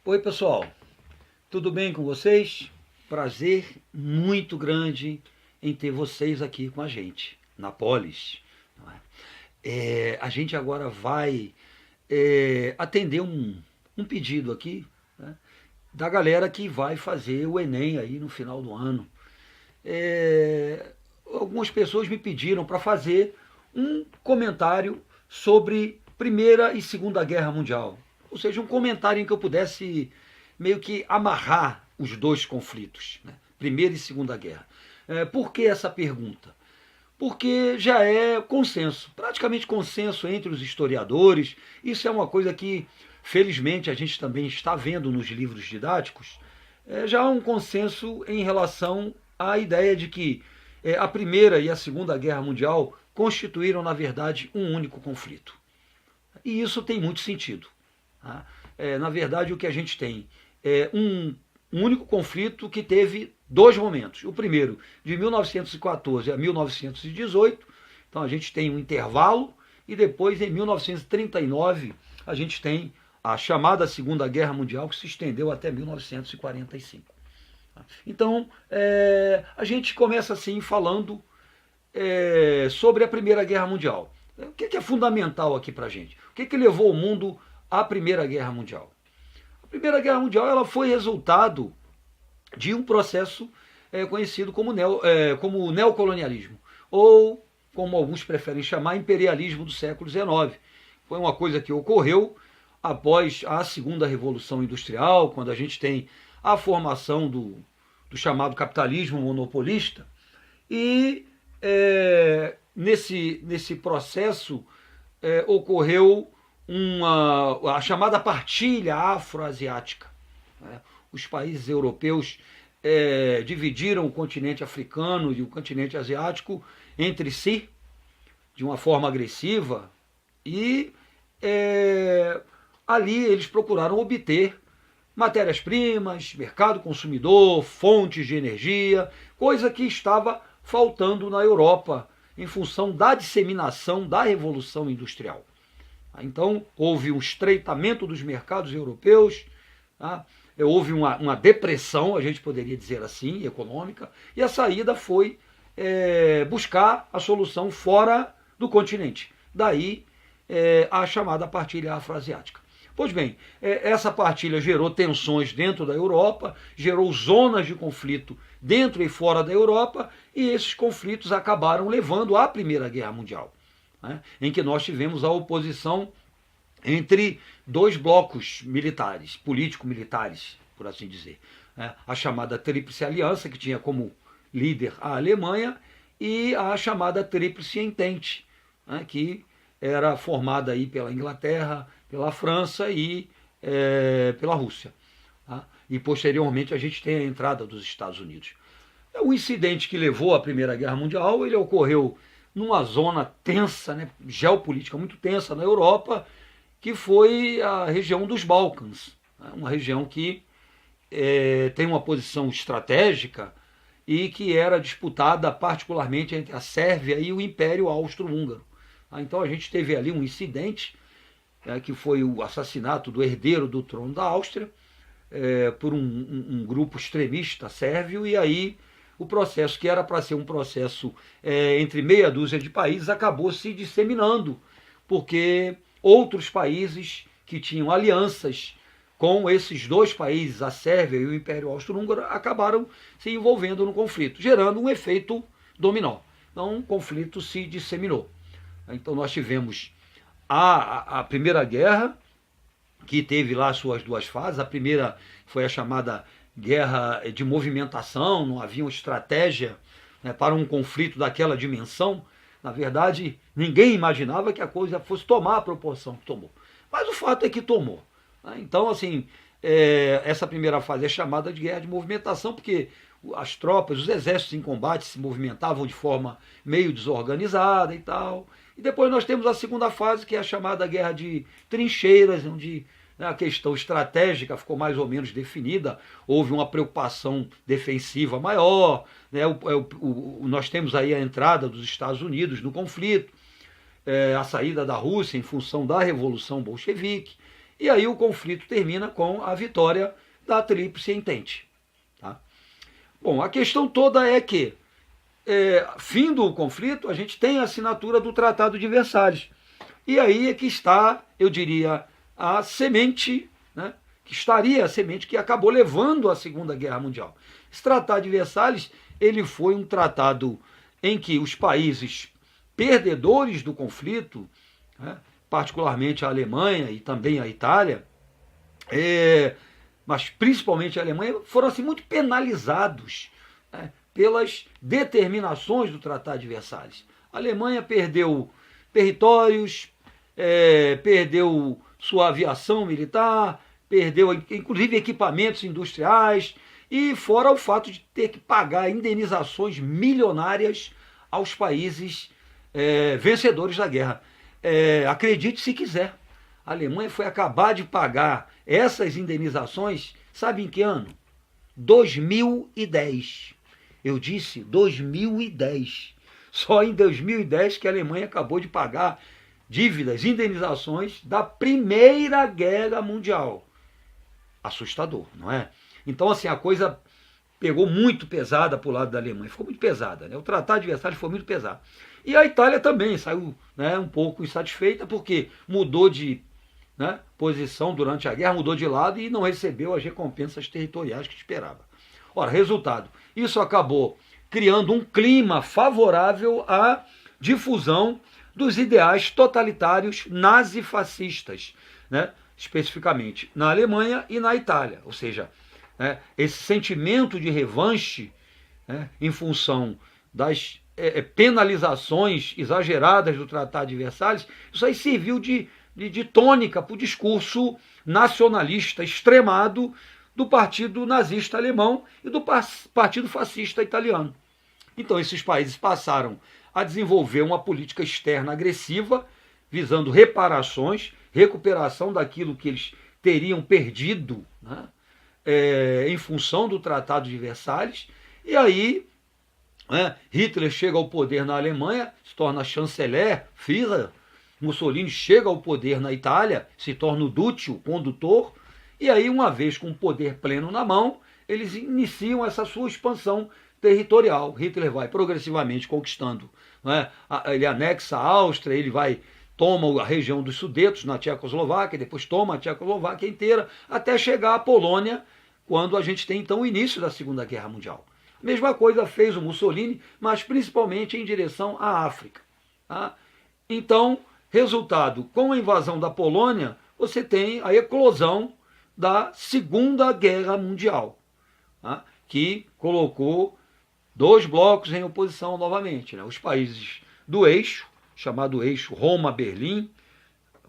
Oi, pessoal, tudo bem com vocês? Prazer muito grande em ter vocês aqui com a gente, na Polis. Não é? A gente agora vai atender um pedido aqui, né, da galera que vai fazer o Enem aí no final do ano. Algumas pessoas me pediram para fazer um comentário sobre Primeira e Segunda Guerra Mundial. Ou seja, um comentário em que eu pudesse meio que amarrar os dois conflitos, né? Primeira e Segunda Guerra. Por que essa pergunta? Porque já é consenso, praticamente consenso entre os historiadores. Isso é uma coisa que, felizmente, a gente também está vendo nos livros didáticos. Já há um consenso em relação à ideia de que a Primeira e a Segunda Guerra Mundial constituíram, na verdade, um único conflito. E isso tem muito sentido. Tá? Na verdade, o que a gente tem é um único conflito que teve dois momentos. O primeiro, de 1914 a 1918, então a gente tem um intervalo, e depois, em 1939, a gente tem a chamada Segunda Guerra Mundial, que se estendeu até 1945. Então, a gente começa assim falando sobre a Primeira Guerra Mundial. O que é fundamental aqui para a gente? O que levou o mundo à Primeira Guerra Mundial? A Primeira Guerra Mundial ela foi resultado de um processo conhecido como neocolonialismo, ou, como alguns preferem chamar, imperialismo do século XIX. Foi uma coisa que ocorreu após a Segunda Revolução Industrial, quando a gente tem a formação do chamado capitalismo monopolista, e nesse processo ocorreu a chamada partilha afroasiática. Né? Os países europeus dividiram o continente africano e o continente asiático entre si de uma forma agressiva e ali eles procuraram obter matérias-primas, mercado consumidor, fontes de energia, coisa que estava faltando na Europa em função da disseminação da Revolução Industrial. Então, houve um estreitamento dos mercados europeus, tá? Houve uma depressão, a gente poderia dizer assim, econômica, e a saída foi buscar a solução fora do continente. Daí a chamada partilha afroasiática. Pois bem, essa partilha gerou tensões dentro da Europa, gerou zonas de conflito dentro e fora da Europa, e esses conflitos acabaram levando à Primeira Guerra Mundial, né, em que nós tivemos a oposição entre dois blocos militares, político-militares, por assim dizer. A chamada Tríplice Aliança, que tinha como líder a Alemanha, e a chamada Tríplice Entente, né, que era formada aí pela Inglaterra, pela França e pela Rússia. Tá? E posteriormente a gente tem a entrada dos Estados Unidos. O incidente que levou à Primeira Guerra Mundial, ele ocorreu numa zona tensa, né, geopolítica muito tensa na Europa, que foi a região dos Balcãs, né, uma região que tem uma posição estratégica e que era disputada particularmente entre a Sérvia e o Império Austro-Húngaro. Então a gente teve ali um incidente, que foi o assassinato do herdeiro do trono da Áustria por um grupo extremista sérvio, e aí o processo, que era para ser um processo entre meia dúzia de países, acabou se disseminando, porque outros países que tinham alianças com esses dois países, a Sérvia e o Império Austro-Húngaro, acabaram se envolvendo no conflito, gerando um efeito dominó. Então o conflito se disseminou. Então nós tivemos a Primeira Guerra, que teve lá suas duas fases. A primeira foi a chamada guerra de movimentação, não havia uma estratégia, né, para um conflito daquela dimensão. Na verdade, ninguém imaginava que a coisa fosse tomar a proporção que tomou. Mas o fato é que tomou. Né? Então, assim, essa primeira fase é chamada de guerra de movimentação, porque as tropas, os exércitos em combate se movimentavam de forma meio desorganizada e tal. E depois nós temos a segunda fase, que é a chamada guerra de trincheiras, onde a questão estratégica ficou mais ou menos definida, houve uma preocupação defensiva maior, né? Nós temos aí a entrada dos Estados Unidos no conflito, a saída da Rússia em função da Revolução Bolchevique, e aí o conflito termina com a vitória da Tríplice Entente. Tá? Bom, a questão toda é que, fim do conflito, a gente tem a assinatura do Tratado de Versalhes. E aí é que está, eu diria, a semente, né, que estaria a semente que acabou levando à Segunda Guerra Mundial. Esse Tratado de Versalhes, ele foi um tratado em que os países perdedores do conflito, né, particularmente a Alemanha e também a Itália, mas principalmente a Alemanha, foram assim, muito penalizados, né, pelas determinações do Tratado de Versalhes. A Alemanha perdeu territórios, perdeu sua aviação militar, perdeu inclusive equipamentos industriais, e fora o fato de ter que pagar indenizações milionárias aos países vencedores da guerra. Acredite se quiser, a Alemanha foi acabar de pagar essas indenizações, sabe em que ano? 2010. Eu disse 2010. Só em 2010 que a Alemanha acabou de pagar dívidas, indenizações da Primeira Guerra Mundial. Assustador, não é? Então, assim, a coisa pegou muito pesada para o lado da Alemanha. Ficou muito pesada, né? O Tratado de Versalhes foi muito pesado. E a Itália também saiu, né, um pouco insatisfeita, porque mudou de, né, posição durante a guerra, mudou de lado e não recebeu as recompensas territoriais que esperava. Ora, resultado, isso acabou criando um clima favorável à difusão dos ideais totalitários nazifascistas, né, especificamente na Alemanha e na Itália. Ou seja, esse sentimento de revanche, né, em função das penalizações exageradas do Tratado de Versalhes, isso aí serviu de tônica para o discurso nacionalista extremado do Partido Nazista Alemão e do Partido Fascista Italiano. Então esses países passaram a desenvolver uma política externa agressiva, visando reparações, recuperação daquilo que eles teriam perdido, né, em função do Tratado de Versalhes. E aí, né, Hitler chega ao poder na Alemanha, se torna chanceler, Führer. Mussolini chega ao poder na Itália, se torna o Duce, o condutor. E aí, uma vez com o poder pleno na mão, eles iniciam essa sua expansão territorial. Hitler vai progressivamente conquistando, né? Ele anexa a Áustria, ele toma a região dos Sudetos na Tchecoslováquia, depois toma a Tchecoslováquia inteira, até chegar à Polônia, quando a gente tem então o início da Segunda Guerra Mundial. A mesma coisa fez o Mussolini, mas principalmente em direção à África. Tá? Então, resultado, com a invasão da Polônia, você tem a eclosão da Segunda Guerra Mundial, tá? Que colocou dois blocos em oposição novamente, né? Os países do eixo, chamado eixo Roma-Berlim,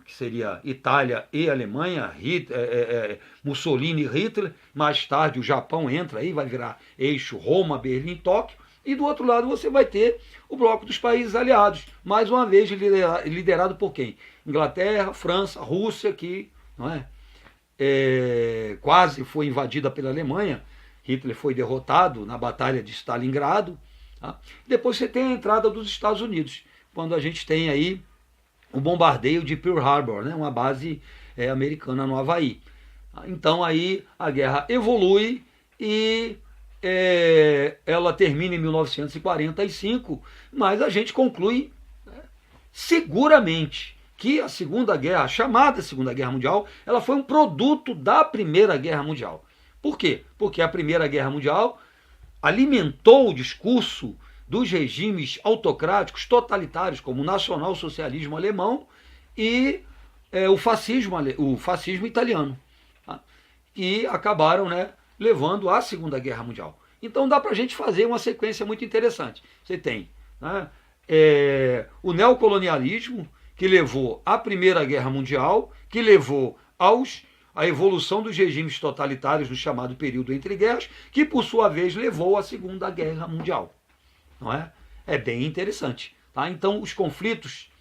que seria Itália e Alemanha, Mussolini e Hitler. Mais tarde o Japão entra aí, vai virar eixo Roma-Berlim-Tóquio. E do outro lado você vai ter o bloco dos países aliados, mais uma vez liderado por quem? Inglaterra, França, Rússia, que não quase foi invadida pela Alemanha. Hitler foi derrotado na Batalha de Stalingrado. Tá? Depois você tem a entrada dos Estados Unidos, quando a gente tem aí o bombardeio de Pearl Harbor, né? Uma base americana no Havaí. Então aí a guerra evolui e ela termina em 1945, mas a gente conclui, né, seguramente que a Segunda Guerra, a chamada Segunda Guerra Mundial, ela foi um produto da Primeira Guerra Mundial. Por quê? Porque a Primeira Guerra Mundial alimentou o discurso dos regimes autocráticos totalitários, como o nacionalsocialismo alemão e o fascismo italiano, tá? Que acabaram, né, levando à Segunda Guerra Mundial. Então dá para a gente fazer uma sequência muito interessante. Você tem, né, o neocolonialismo, que levou à Primeira Guerra Mundial, que levou a evolução dos regimes totalitários no chamado período entre guerras, que por sua vez levou à Segunda Guerra Mundial. Não é? É bem interessante. Tá? Então os conflitos,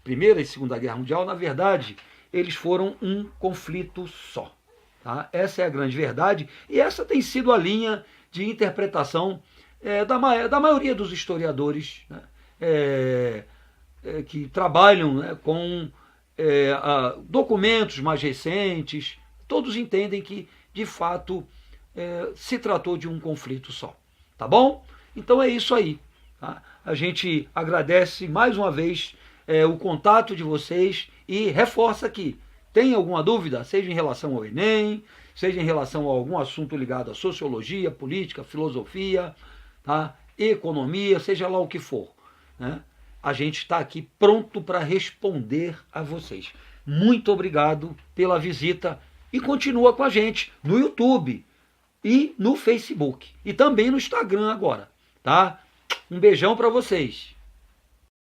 Primeira e Segunda Guerra Mundial, na verdade, eles foram um conflito só. Tá? Essa é a grande verdade, e essa tem sido a linha de interpretação da maioria dos historiadores, né, que trabalham, né, com documentos mais recentes, todos entendem que, de fato, se tratou de um conflito só. Tá bom? Então é isso aí. Tá? A gente agradece mais uma vez o contato de vocês e reforça aqui. Tem alguma dúvida, seja em relação ao Enem, seja em relação a algum assunto ligado à sociologia, política, filosofia, tá? Economia, seja lá o que for, né? A gente está aqui pronto para responder a vocês. Muito obrigado pela visita e continua com a gente no YouTube e no Facebook e também no Instagram agora, tá? Um beijão para vocês.